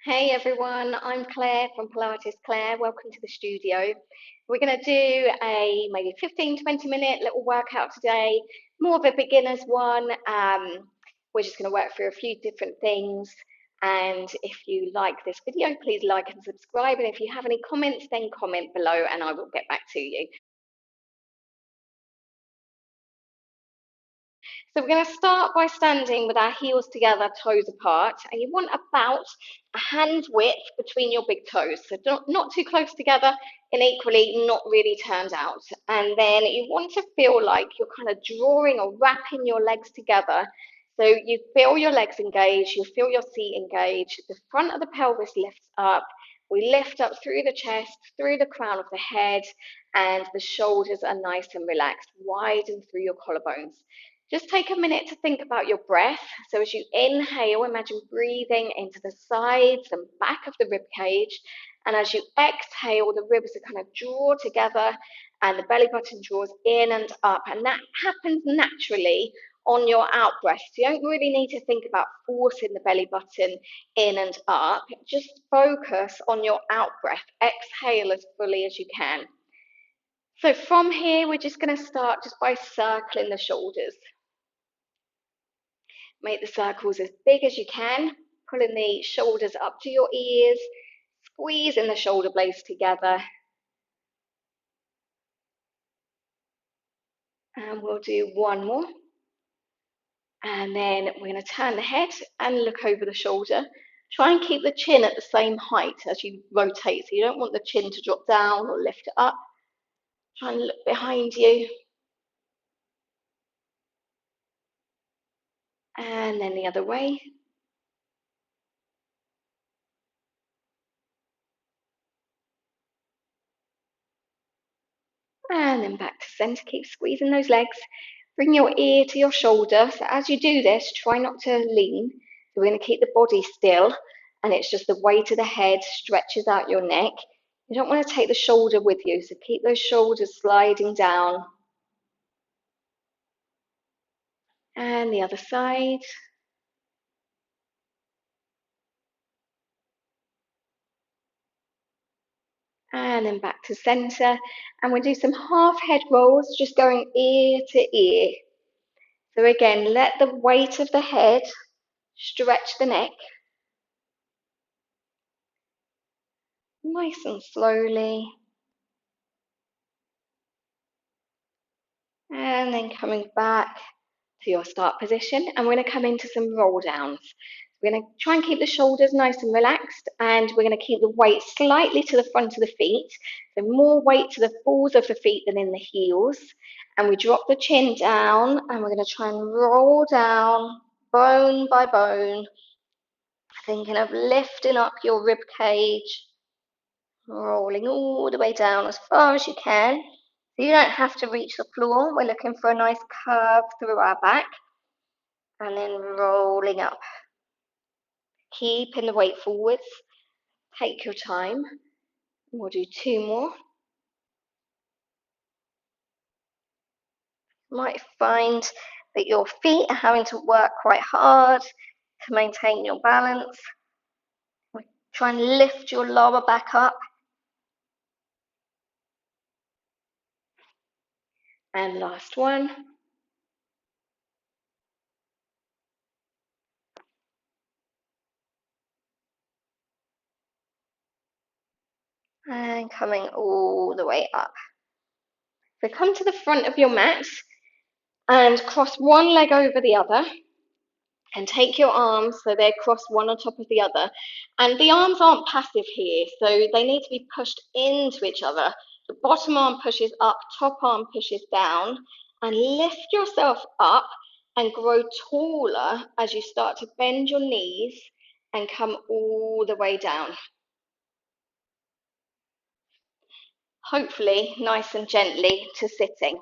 Hey everyone, I'm Claire from Pilates. Claire, welcome to the studio. We're going to do a maybe 15-20 minute little workout today, more of a beginner's one. We're just going to work through a few different things. And if you like this video, please like and subscribe. And if you have any comments, then comment below and I will get back to you. So we're going to start by standing with our heels together, toes apart, and you want about a hand width between your big toes. So not too close together and equally not really turned out. And then you want to feel like you're kind of drawing or wrapping your legs together. So you feel your legs engage, you feel your seat engage, the front of the pelvis lifts up. We lift up through the chest, through the crown of the head, and the shoulders are nice and relaxed, widen through your collarbones. Just take a minute to think about your breath. So as you inhale, imagine breathing into the sides and back of the rib cage. And as you exhale, the ribs are kind of draw together and the belly button draws in and up. And that happens naturally on your out breath. So you don't really need to think about forcing the belly button in and up. Just focus on your out breath. Exhale as fully as you can. So from here, we're just going to start just by circling the shoulders. Make the circles as big as you can, pulling the shoulders up to your ears, squeezing the shoulder blades together. And we'll do one more. And then we're going to turn the head and look over the shoulder. Try and keep the chin at the same height as you rotate. So you don't want the chin to drop down or lift it up. Try and look behind you. And then the other way. And then back to center. Keep squeezing those legs. Bring your ear to your shoulder. So as you do this, try not to lean. So we're going to keep the body still. And it's just the weight of the head stretches out your neck. You don't want to take the shoulder with you. So keep those shoulders sliding down. And the other side. And then back to center. And we'll do some half head rolls, just going ear to ear. So again, let the weight of the head stretch the neck. Nice and slowly. And then coming back to your start position. And we're going to come into some roll downs. We're going to try and keep the shoulders nice and relaxed. And we're going to keep the weight slightly to the front of the feet. So more weight to the balls of the feet than in the heels. And we drop the chin down. And we're going to try and roll down bone by bone. Thinking of lifting up your rib cage. Rolling all the way down as far as you can. So you don't have to reach the floor. We're looking for a nice curve through our back. And then rolling up. Keeping the weight forwards. Take your time. We'll do two more. You might find that your feet are having to work quite hard to maintain your balance. Try and lift your lower back up. And last one. And coming all the way up. So come to the front of your mat and cross one leg over the other. And take your arms so they're crossed one on top of the other. And the arms aren't passive here, so they need to be pushed into each other. The bottom arm pushes up, top arm pushes down, and lift yourself up and grow taller as you start to bend your knees and come all the way down. Hopefully, nice and gently to sitting.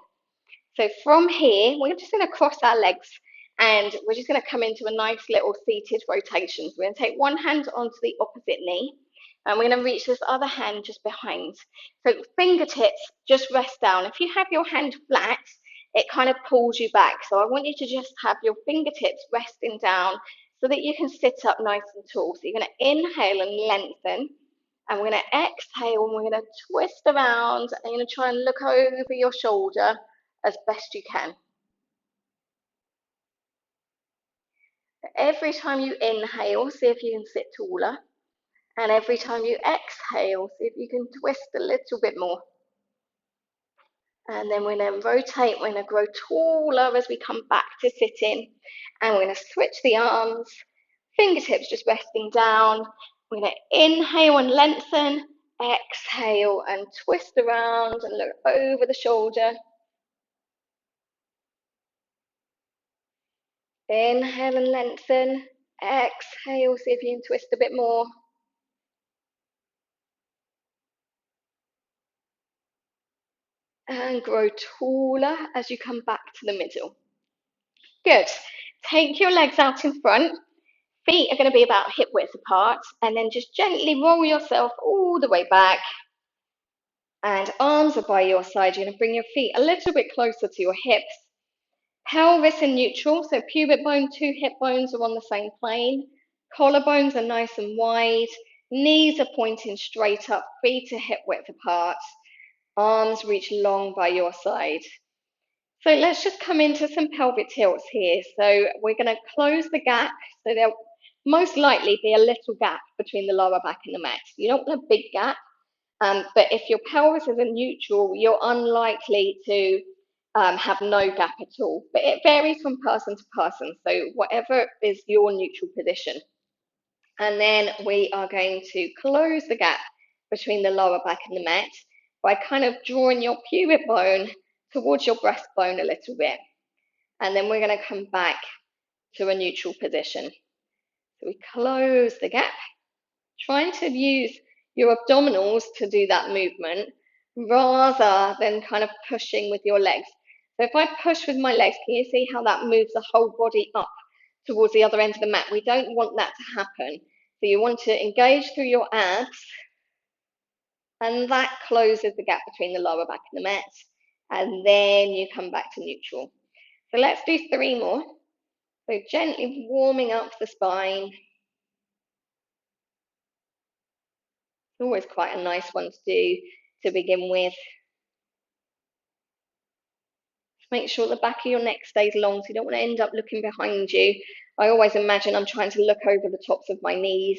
So from here, we're just going to cross our legs and we're just going to come into a nice little seated rotation. So we're going to take one hand onto the opposite knee and we're going to reach this other hand just behind. So fingertips just rest down. If you have your hand flat, it kind of pulls you back. So I want you to just have your fingertips resting down so that you can sit up nice and tall. So you're going to inhale and lengthen, and we're going to exhale and we're going to twist around, and you're going to try and look over your shoulder as best you can. Every time you inhale, see if you can sit taller. And every time you exhale, see if you can twist a little bit more. And then we're going to rotate, we're going to grow taller as we come back to sitting. And we're going to switch the arms, fingertips just resting down. We're going to inhale and lengthen, exhale and twist around and look over the shoulder. Inhale and lengthen, exhale, see if you can twist a bit more. And grow taller as you come back to the middle. Good. Take your legs out in front. Feet are going to be about hip width apart, and then just gently roll yourself all the way back. And arms are by your side. You're going to bring your feet a little bit closer to your hips. Pelvis in neutral, so pubic bone, two hip bones are on the same plane. Collarbones are nice and wide. Knees are pointing straight up, feet are hip width apart. Arms reach long by your side. So let's just come into some pelvic tilts here. So we're going to close the gap. So there'll most likely be a little gap between the lower back and the mat. You don't want a big gap, but if your pelvis is in neutral, you're unlikely to have no gap at all. But it varies from person to person. So whatever is your neutral position. And then we are going to close the gap between the lower back and the mat by kind of drawing your pubic bone towards your breastbone a little bit. And then we're going to come back to a neutral position. So we close the gap, trying to use your abdominals to do that movement rather than kind of pushing with your legs. So if I push with my legs, can you see how that moves the whole body up towards the other end of the mat? We don't want that to happen. So you want to engage through your abs, and that closes the gap between the lower back and the mat. And then you come back to neutral. So let's do 3 more. So gently warming up the spine. It's always quite a nice one to do to begin with. Make sure the back of your neck stays long, so you don't want to end up looking behind you. I always imagine I'm trying to look over the tops of my knees.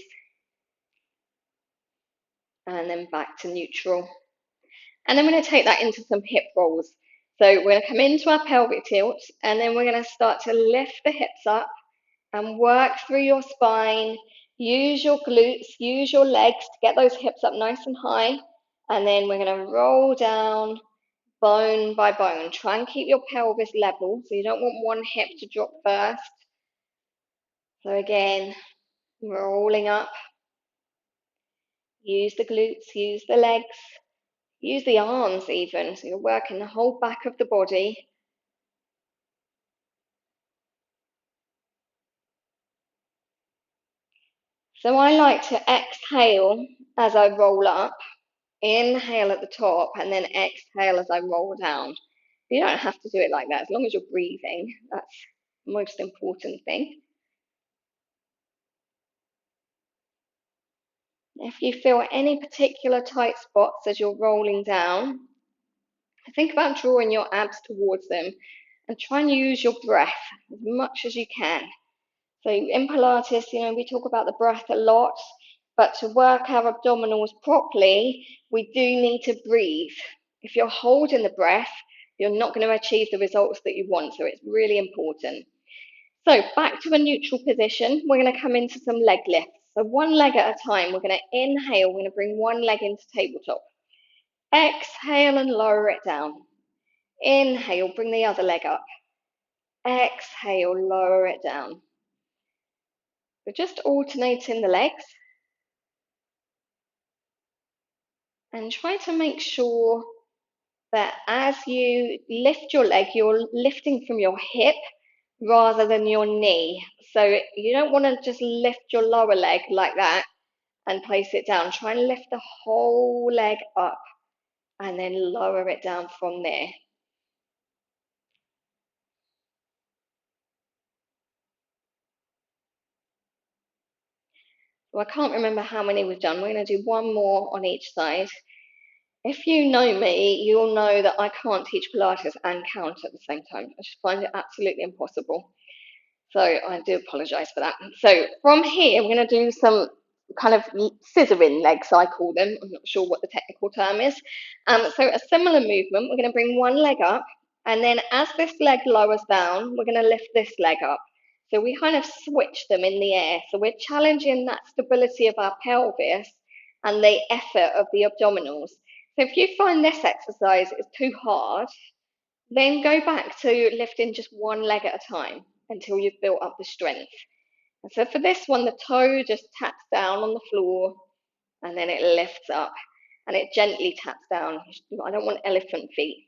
And then back to neutral. And then we're going to take that into some hip rolls. So we're going to come into our pelvic tilt, and then we're going to start to lift the hips up and work through your spine. Use your glutes, use your legs to get those hips up nice and high. And then we're going to roll down bone by bone. Try and keep your pelvis level, so you don't want one hip to drop first. So again, rolling up. Use the glutes, use the legs, use the arms even. So you're working the whole back of the body. So I like to exhale as I roll up, inhale at the top, and then exhale as I roll down. You don't have to do it like that, as long as you're breathing. That's the most important thing. If you feel any particular tight spots as you're rolling down, think about drawing your abs towards them and try and use your breath as much as you can. So in Pilates, we talk about the breath a lot, but to work our abdominals properly, we do need to breathe. If you're holding the breath, you're not going to achieve the results that you want, so it's really important. So back to a neutral position, we're going to come into some leg lifts. So one leg at a time, we're going to inhale, we're going to bring one leg into tabletop. Exhale and lower it down. Inhale, bring the other leg up. Exhale, lower it down. We're just alternating the legs and try to make sure that as you lift your leg, you're lifting from your hip rather than your knee. So you don't want to just lift your lower leg like that and place it down. Try and lift the whole leg up and then lower it down from there. Well, I can't remember how many we've done. We're going to do one more on each side. If you know me, you'll know that I can't teach Pilates and count at the same time. I just find it absolutely impossible. So I do apologise for that. So from here, we're going to do some kind of scissoring legs, I call them. I'm not sure what the technical term is. So a similar movement, we're going to bring one leg up, and then as this leg lowers down, we're going to lift this leg up. So we kind of switch them in the air. So we're challenging that stability of our pelvis and the effort of the abdominals. So if you find this exercise is too hard, then go back to lifting just one leg at a time until you've built up the strength. And so for this one, the toe just taps down on the floor and then it lifts up and it gently taps down. I don't want elephant feet.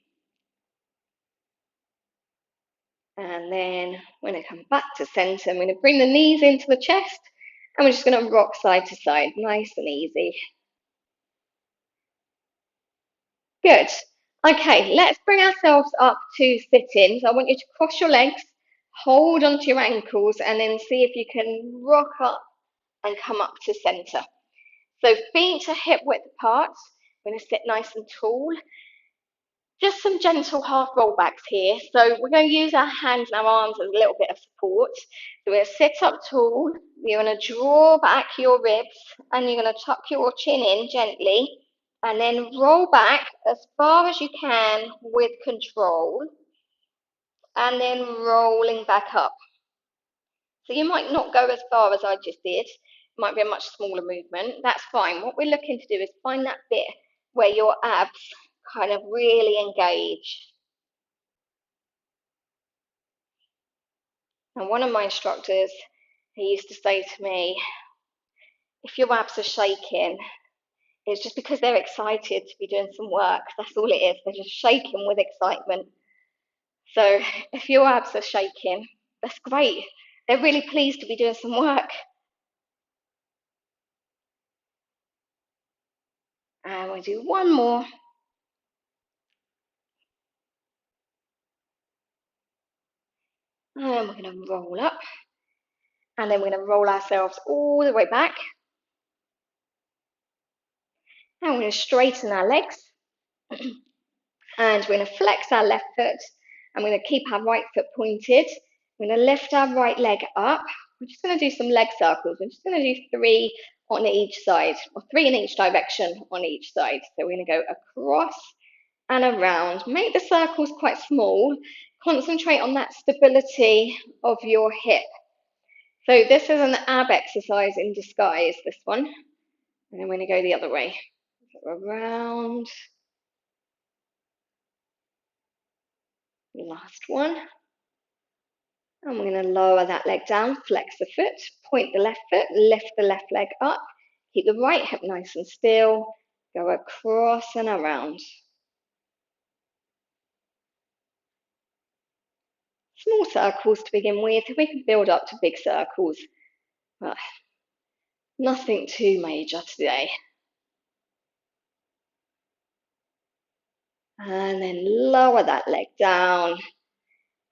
And then we're going to come back to center. I'm going to bring the knees into the chest and we're just going to rock side to side, nice and easy. Good. Okay, let's bring ourselves up to sit-in. So I want you to cross your legs, hold onto your ankles, and then see if you can rock up and come up to center. So feet are hip width apart. We're going to sit nice and tall. Just some gentle half rollbacks here. So we're going to use our hands and our arms as a little bit of support. So we're going to sit up tall. You're going to draw back your ribs and you're going to tuck your chin in gently and then roll back as far as you can with control and then rolling back up. So you might not go as far as I just did. It might be a much smaller movement. That's fine. What we're looking to do is find that bit where your abs kind of really engage. And one of my instructors, he used to say to me, if your abs are shaking, it's just because they're excited to be doing some work. That's all it is. They're just shaking with excitement. So if your abs are shaking, that's great. They're really pleased to be doing some work. And we'll do one more. And we're going to roll up. And then we're going to roll ourselves all the way back. And we're going to straighten our legs. And we're going to flex our left foot. And we're going to keep our right foot pointed. We're going to lift our right leg up. We're just going to do some leg circles. We're just going to do 3 on each side, or 3 in each direction on each side. So we're going to go across and around. Make the circles quite small. Concentrate on that stability of your hip. So this is an ab exercise in disguise, this one. And then we're going to go the other way. So around. Last one. And we're going to lower that leg down, flex the foot, point the left foot, lift the left leg up, keep the right hip nice and still, go across and around. Small circles to begin with. We can build up to big circles, but nothing too major today. And then lower that leg down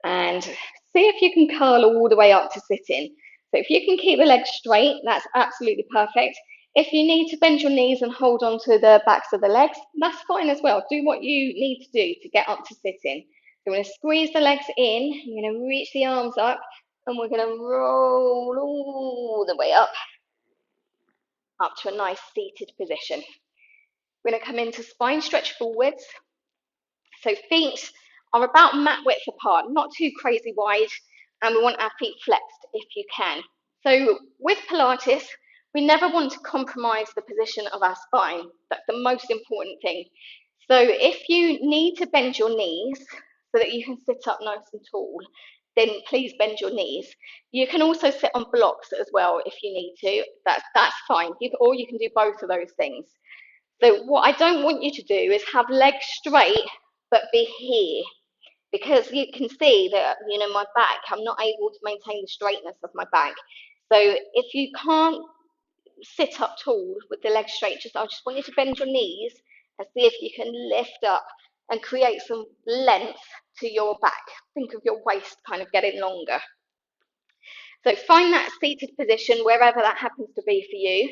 and see if you can curl all the way up to sitting. So if you can keep the legs straight, that's absolutely perfect. If you need to bend your knees and hold on to the backs of the legs, that's fine as well. Do what you need to do to get up to sitting. So we're going to squeeze the legs in, you're going to reach the arms up, and we're going to roll all the way up to a nice seated position. We're going to come into spine stretch forwards. So feet are about mat width apart, not too crazy wide, and we want our feet flexed if you can. So with Pilates, we never want to compromise the position of our spine. That's the most important thing. So if you need to bend your knees so that you can sit up nice and tall, then please bend your knees. You can also sit on blocks as well if you need to. That's fine. Or you can do both of those things. So what I don't want you to do is have legs straight but be here, because you can see that, my back, I'm not able to maintain the straightness of my back. So if you can't sit up tall with the legs straight, I just want you to bend your knees and see if you can lift up and create some length to your back. Think of your waist kind of getting longer. So find that seated position wherever that happens to be for you.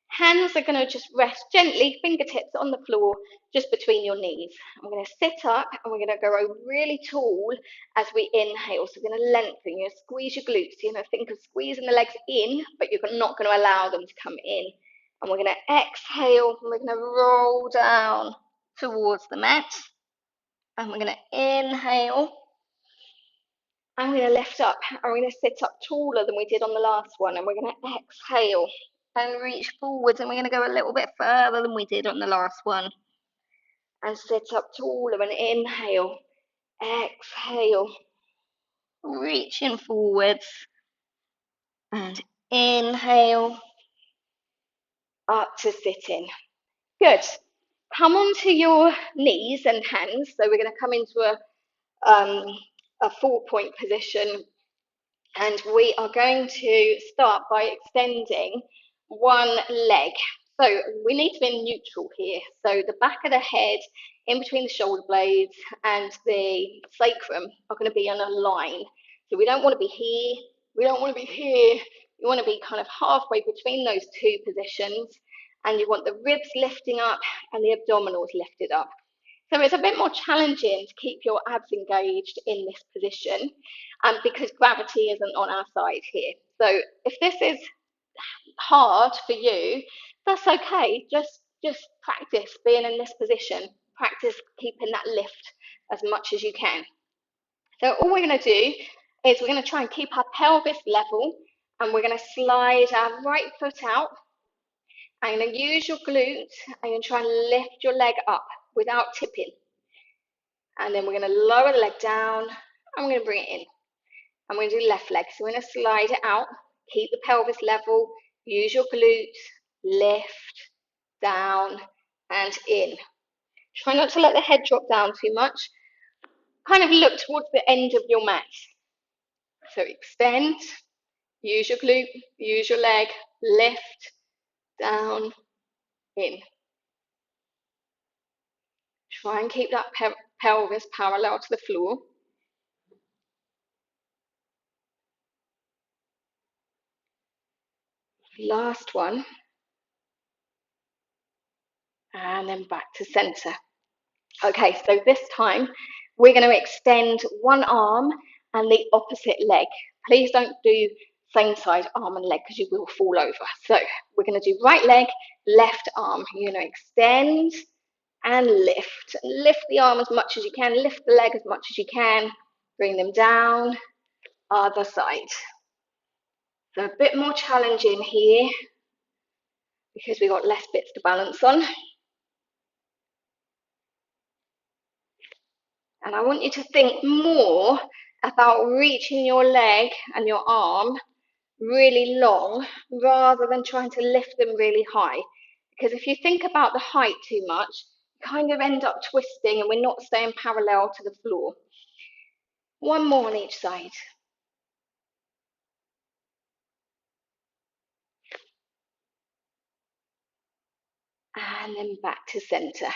Hands are going to just rest gently, fingertips on the floor, just between your knees. I'm going to sit up and we're going to go really tall as we inhale. So we're going to lengthen, you squeeze your glutes. You're going to think of squeezing the legs in, but you're not going to allow them to come in. And we're going to exhale and we're going to roll down towards the mat. And we're going to inhale. And we're going to lift up and we're going to sit up taller than we did on the last one. And we're going to exhale and reach forwards. And we're going to go a little bit further than we did on the last one. And sit up taller and inhale, exhale, reaching forwards. And inhale, up to sitting. Good. Come onto your knees and hands. So we're going to come into a 4-point position. And we are going to start by extending one leg. So we need to be in neutral here. So the back of the head, in between the shoulder blades and the sacrum are going to be on a line. So we don't want to be here, we don't want to be here. You want to be kind of halfway between those two positions. And you want the ribs lifting up and the abdominals lifted up. So it's a bit more challenging to keep your abs engaged in this position because gravity isn't on our side here. So if this is hard for you, that's okay. Just practice being in this position. Practice keeping that lift as much as you can. So all we're going to do is we're going to try and keep our pelvis level and we're going to slide our right foot out. I'm going to use your glutes and you're going to try and lift your leg up without tipping. And then we're going to lower the leg down and we're going to bring it in. I'm going to do left leg. So we're going to slide it out, keep the pelvis level, use your glutes, lift, down and in. Try not to let the head drop down too much. Kind of look towards the end of your mat. So extend, use your glute, use your leg, lift, down, in. Try and keep that pelvis parallel to the floor. Last one. And then back to center. Okay, so this time we're going to extend one arm and the opposite leg. Please don't do same side arm and leg because you will fall over. So we're going to do right leg, left arm. You're going to extend and lift. Lift the arm as much as you can, lift the leg as much as you can. Bring them down, other side. So a bit more challenging here because we've got less bits to balance on. And I want you to think more about reaching your leg and your arm really long rather than trying to lift them really high. Because if you think about the height too much, you kind of end up twisting and we're not staying parallel to the floor. One more on each side. And then back to center.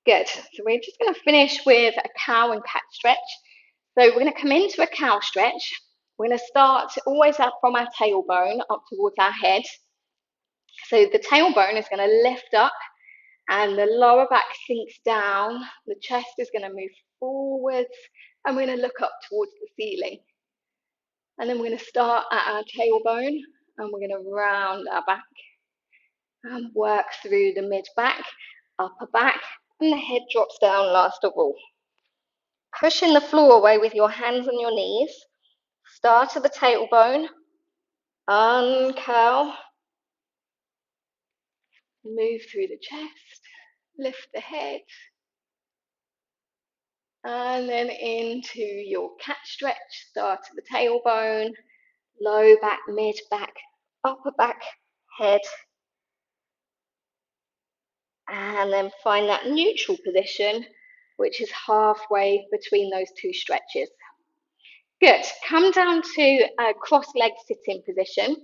Good. So we're just going to finish with a cow and cat stretch. So we're going to come into a cow stretch. We're going to start always up from our tailbone up towards our head. So the tailbone is going to lift up and the lower back sinks down. The chest is going to move forwards and we're going to look up towards the ceiling. And then we're going to start at our tailbone and we're going to round our back and work through the mid back, upper back, and the head drops down last of all. Pushing the floor away with your hands on your knees. Start at the tailbone, uncurl, move through the chest, lift the head, and then into your cat stretch. Start at the tailbone, low back, mid back, upper back, head, and then find that neutral position, which is halfway between those two stretches. Good. Come down to a cross-legged sitting position.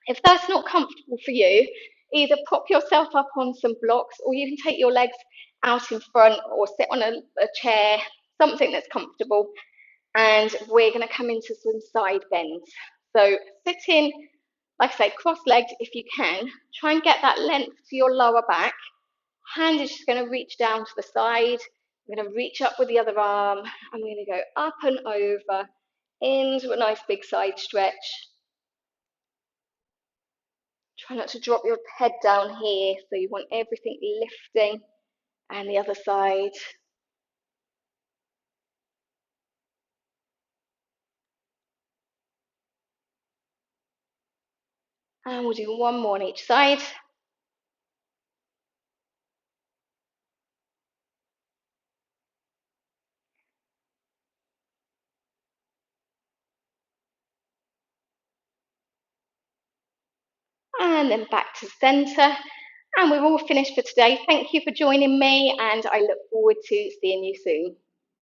If that's not comfortable for you, either prop yourself up on some blocks or you can take your legs out in front or sit on a chair, something that's comfortable. and we're going to come into some side bends. So sitting, like I say, cross-legged if you can. Try and get that length to your lower back. Hand is just going to reach down to the side. I'm going to reach up with the other arm. I'm going to go up and over into a nice big side stretch. Try not to drop your head down here, so you want everything lifting, and the other side. And we'll do one more on each side. And then back to center. And we're all finished for today. Thank you for joining me, and I look forward to seeing you soon.